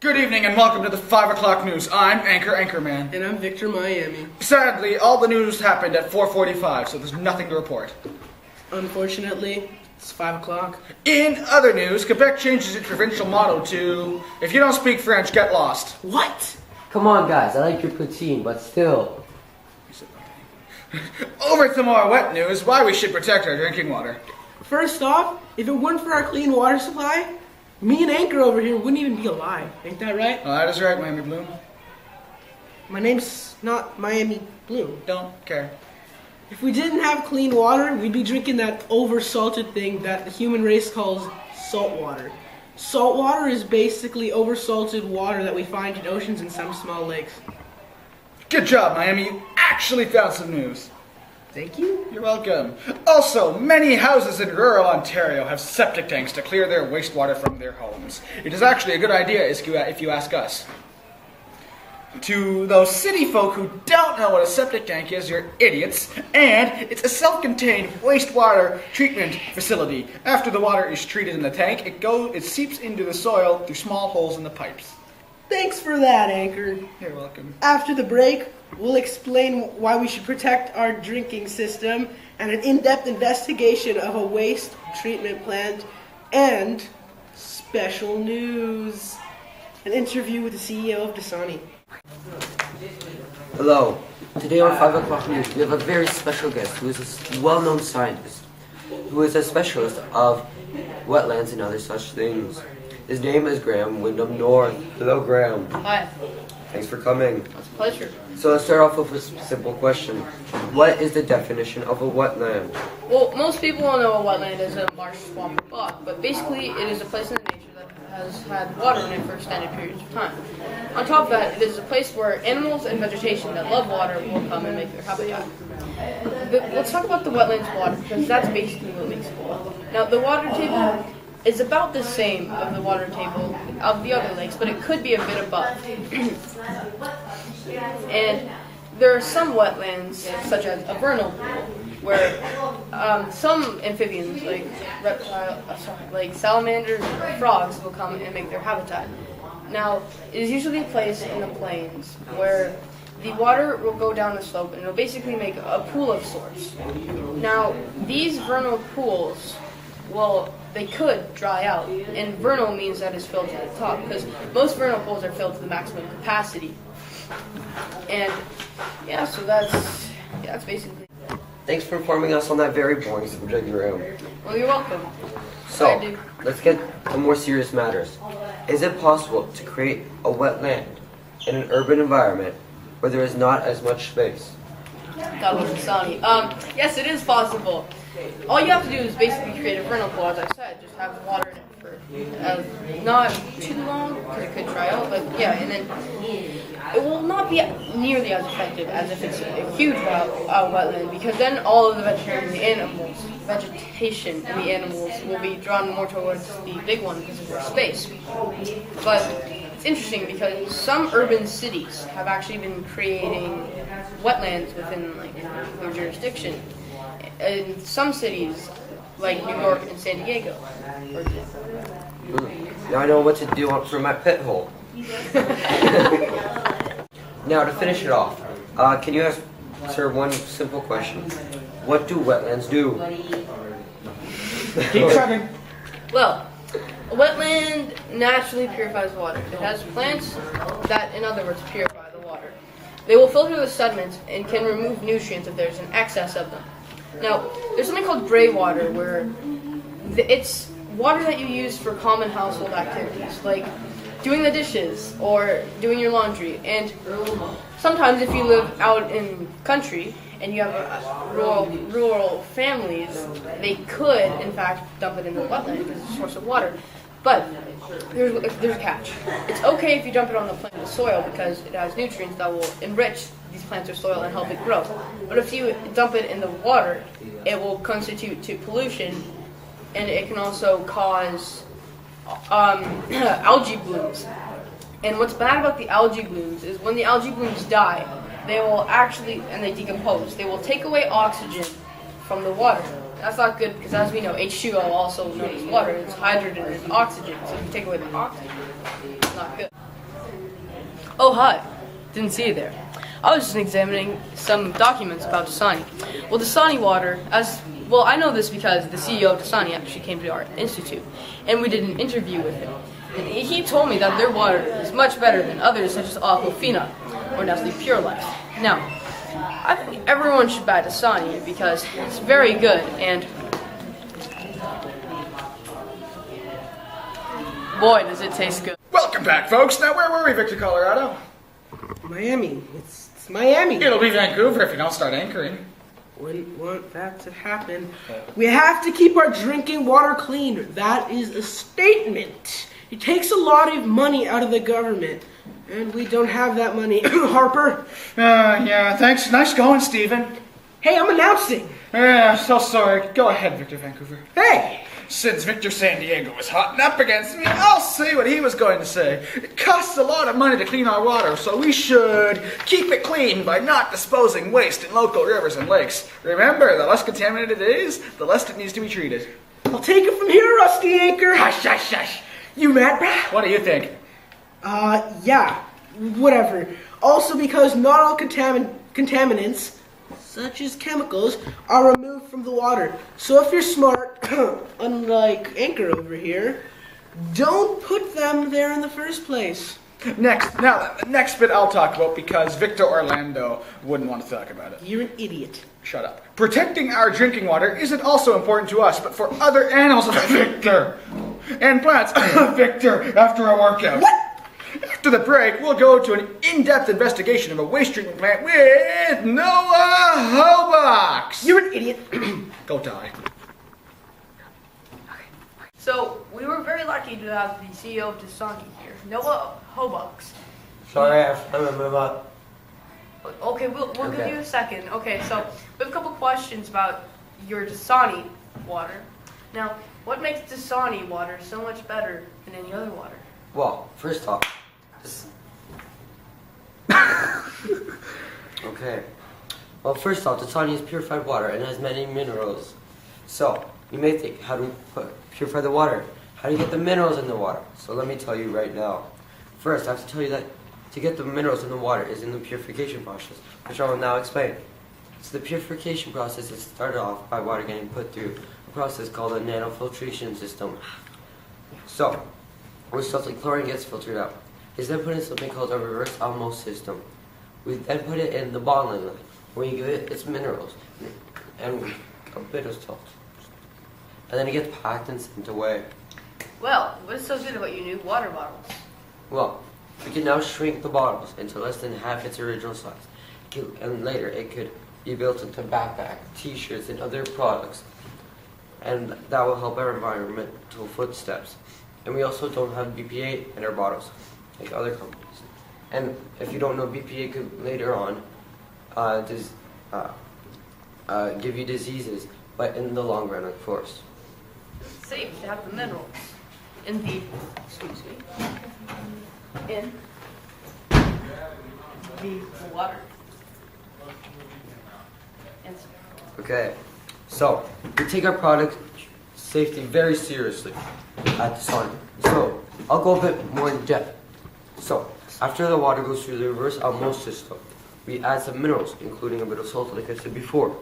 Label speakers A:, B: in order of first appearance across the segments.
A: Good evening and welcome to the 5 o'clock news. I'm Anchorman.
B: And I'm Victor Miami.
A: Sadly, all the news happened at 4:45, so there's nothing to report.
B: Unfortunately, it's 5 o'clock.
A: In other news, Quebec changes its provincial motto to, if you don't speak French, get lost.
B: What?
C: Come on, guys. I like your poutine, but still.
A: Over to more wet news, why we should protect our drinking water.
B: First off, if it weren't for our clean water supply, me and Anchor over here wouldn't even be alive. Ain't that right?
A: That is right, Miami Bloom.
B: My name's not Miami Bloom.
A: Don't care.
B: If we didn't have clean water, we'd be drinking that oversalted thing that the human race calls salt water. Salt water is basically oversalted water that we find in oceans and some small lakes.
A: Good job, Miami. You actually found some news.
B: Thank you.
A: You're welcome. Also, many houses in rural Ontario have septic tanks to clear their wastewater from their homes. It is actually a good idea if you ask us. To those city folk who don't know what a septic tank is, you're idiots. And it's a self-contained wastewater treatment facility. After the water is treated in the tank, it seeps into the soil through small holes in the pipes.
B: Thanks for that, Anchor.
A: You're welcome.
B: After the break, we'll explain why we should protect our drinking system and an in-depth investigation of a waste treatment plant and special news. An interview with the CEO of Dasani.
C: Hello. Today on 5 o'clock news, we have a very special guest who is a well-known scientist, who is a specialist of wetlands and other such things. His name is Graham Wyndham North. Hello, Graham.
D: Hi,
C: Thanks for coming.
D: it's a pleasure.
C: So let's start off with a simple question. What is the definition of a wetland?
D: Well, most people will know a wetland is a marsh, swamp, or bog, but basically it is a place in nature that has had water in it for extended periods of time. On top of that, it is a place where animals and vegetation that love water will come and make their habitat. But let's talk about the wetlands water, because that's basically what makes it cool. Now, the water table is about the same of the water table of the other lakes, but it could be a bit above. And there are some wetlands, such as a vernal pool, where some amphibians, like salamanders or frogs, will come and make their habitat. Now, it is usually a place in the plains where the water will go down the slope and it'll basically make a pool of sorts. Now, these vernal pools, well, they could dry out, and vernal means that it's filled to the top, because most vernal pools are filled to the maximum capacity. And yeah, so that's basically it.
C: Thanks for informing us on that very boring subject, Graham.
D: Well, you're welcome.
C: So, let's get to more serious matters. Is it possible to create a wetland in an urban environment where there is not as much space?
D: God bless Dasani. Yes, it is possible. All you have to do is basically create a vernal pool, as I said. Just have water in it for not too long, because it could dry out, but yeah, and then it will not be nearly as effective as if it's a huge wetland, because then all of the vegetation and the animals will be drawn more towards the big one because of their space. But it's interesting because some urban cities have actually been creating wetlands within their jurisdiction. In some cities, like New York and San Diego, for example.
C: Now I know what to do for my pit hole. Now to finish it off, can you ask Sir one simple question? What do wetlands do?
A: Keep trucking.
D: Well, a wetland naturally purifies water. It has plants that, in other words, purify the water. They will filter the sediments and can remove nutrients if there's an excess of them. Now, there's something called gray water, where it's water that you use for common household activities, like doing the dishes or doing your laundry. And sometimes if you live out in country and you have rural families, they could, in fact, dump it in the wetland because it's a source of water. But there's a catch. It's okay if you dump it on the plant soil because it has nutrients that will enrich these plants or soil and help it grow. But if you dump it in the water, it will constitute to pollution, and it can also cause algae blooms. And what's bad about the algae blooms is when the algae blooms die, they will actually, and they decompose, they will take away oxygen from the water. That's not good because, as we know, H2O, also known as water, is hydrogen and oxygen. So if you take away the oxygen, it's not good. Oh, hi. Didn't see you there. I was just examining some documents about Dasani. Well, Dasani water, I know this because the CEO of Dasani actually came to our institute, and we did an interview with him. And he told me that their water is much better than others such as Aquafina or Nestle Pure Life. Now, I think everyone should buy Dasani because it's very good and boy, does it taste good.
A: Welcome back, folks. Now, where were we, Victor, Colorado?
B: Miami. It's Miami.
A: It'll be Vancouver if you don't start anchoring.
B: Wouldn't want that to happen. We have to keep our drinking water clean. That is a statement. It takes a lot of money out of the government, and we don't have that money. Harper?
A: Yeah, thanks. Nice going, Stephen.
B: Hey, I'm announcing.
A: So sorry. Go ahead, Victor Vancouver.
B: Hey!
A: Since Victor San Diego was hotting up against me, I'll say what he was going to say. It costs a lot of money to clean our water, so we should keep it clean by not disposing waste in local rivers and lakes. Remember, the less contaminated it is, the less it needs to be treated.
B: I'll take it from here, Rusty Anchor.
A: Hush, hush, hush.
B: You mad, brah?
A: What do you think?
B: Yeah. Whatever. Also because not all contaminants, such as chemicals, are removed from the water. So if you're smart, unlike Anchor over here, don't put them there in the first place.
A: Next bit I'll talk about because Victor Orlando wouldn't want to talk about it.
B: You're an idiot.
A: Shut up. Protecting our drinking water isn't also important to us, but for other animals, Victor, and plants, Victor, after a workout.
B: What?
A: After the break, we'll go to an in-depth investigation of a waste treatment plant with Noah Hobox.
B: You're an idiot.
A: Go die.
D: So, we were very lucky to have the CEO of Dasani here, Noah Hobox.
C: Sorry, I'm gonna move up.
D: Okay, we'll give
C: Okay.
D: you a second. Okay, so we have a couple questions about your Dasani water. Now, what makes Dasani water so much better than any other water?
C: Well, first off, okay. Well, first off, Dasani is purified water and has many minerals. So, you may think, how do we purify the water? How do you get the minerals in the water? So let me tell you right now. First, I have to tell you that to get the minerals in the water is in the purification process, which I will now explain. So the purification process is started off by water getting put through a process called a nanofiltration system. So, where stuff like chlorine gets filtered out. It's then put in something called a reverse osmosis system. We then put it in the bottling line, where you give it its minerals and a bit of salt. And then it gets packed and sent away.
D: Well, what is so good about your new water bottles?
C: Well, we can now shrink the bottles into less than half its original size. And later it could be built into backpacks, t-shirts, and other products. And that will help our environmental footsteps. And we also don't have BPA in our bottles, like other companies. And if you don't know, BPA could later on give you diseases, but in the long run, of course.
D: It's safe to have the minerals in the, in the water. And
C: Okay, so we take our product safety very seriously at Dasani. So I'll go a bit more in depth. So after the water goes through the reverse osmosis system, we add some minerals, including a bit of salt, like I said before.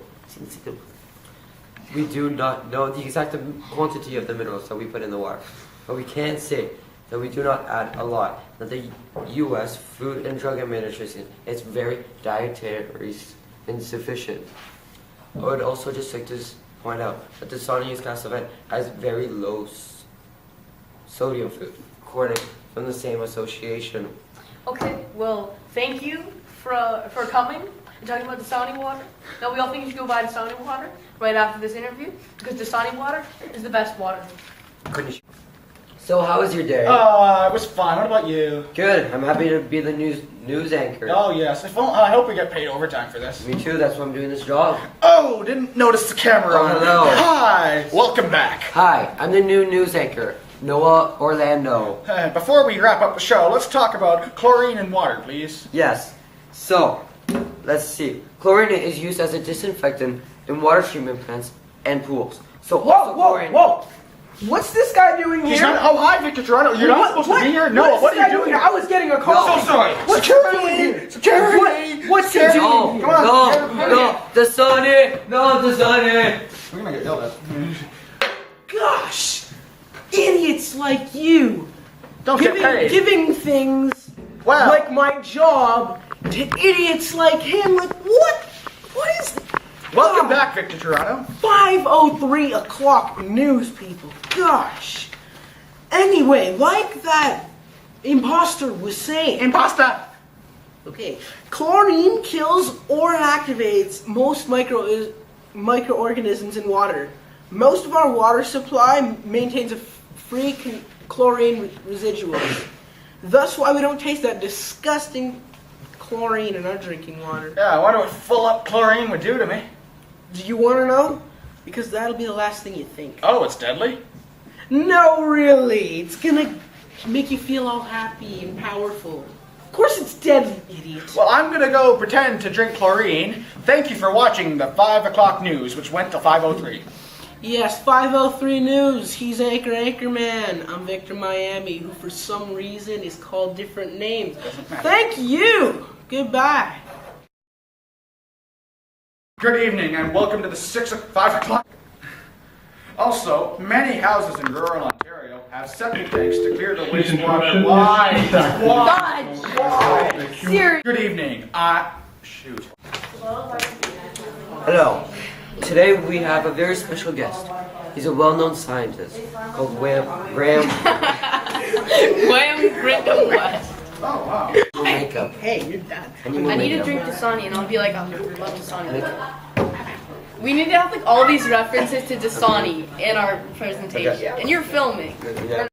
C: We do not know the exact quantity of the minerals that we put in the water, but we can say that we do not add a lot. That the U.S. Food and Drug Administration is very dietary insufficient. I would also just like to point out that the Dasani is classified as very low sodium food, according from the same association.
D: okay, well, thank you for coming and talking about Dasani water. Now we all think you should go buy Dasani water right after this interview because Dasani water is the best water.
C: Couldn't you? So how was your day?
A: It was fun. What about you?
C: Good. I'm happy to be the news anchor.
A: Oh, yes. I hope we get paid overtime for this.
C: Me too. That's why I'm doing this job.
A: Oh, didn't notice the camera
C: Oh,
A: on.
C: hello.
A: Hi. Welcome back.
C: Hi, I'm the new news anchor, Noah Orlando.
A: Before we wrap up the show, let's talk about chlorine in water, please.
C: Yes. So, let's see. Chlorine is used as a disinfectant in water treatment plants and pools. So also chlorine.
B: Whoa! What's this guy doing here?
A: Oh, hi, Victor Toronto. You're not supposed to be here? No, what are you doing?
B: I was getting getting a
A: So
B: call.
A: sorry.
B: What's happening?
A: Security!
B: What's
A: Security!
B: happening?
A: Come on.
C: No, Dasani! No, Dasani!
A: We're gonna get yelled at.
B: Gosh, idiots like you.
A: Don't get paid.
B: Giving things
A: Well.
B: like my job to idiots like him. Like what? What is
A: Welcome back, Victor Toronto.
B: 5:03 o'clock news, people? Gosh. Anyway, like that imposter was saying.
A: Impasta!
B: Okay, chlorine kills or inactivates most microorganisms in water. Most of our water supply maintains a free chlorine residuals. Thus why we don't taste that disgusting chlorine in our drinking water.
A: Yeah, I wonder what full up chlorine would do to me.
B: Do you want to know? Because that'll be the last thing you think.
A: Oh, it's deadly?
B: No, really. It's gonna make you feel all happy and powerful. Of course it's deadly, idiot.
A: Well, I'm gonna go pretend to drink chlorine. Thank you for watching the 5 o'clock news, which went to 5:03.
B: Yes, 5:03 News. He's Anchorman. I'm Victor Miami, who for some reason is called different names.
A: Doesn't matter.
B: Thank you. Goodbye.
A: Good evening, and welcome to the 5 o'clock. Also, many houses in rural Ontario have septic tanks to clear the wastewater. Why? Why?
D: Siri.
A: Good evening. Shoot.
C: Hello. Today we have a very special guest. He's a well-known scientist called Graham
D: Wham, Gringham West.
A: Oh, wow.
C: Makeup.
B: Hey, you're done.
C: I need more
D: I need to
C: makeup.
D: drink Dasani, and I'll be like, I love Dasani. We need to have like all these references to Dasani in our presentation,
A: Okay.
D: and you're filming.
C: Yeah.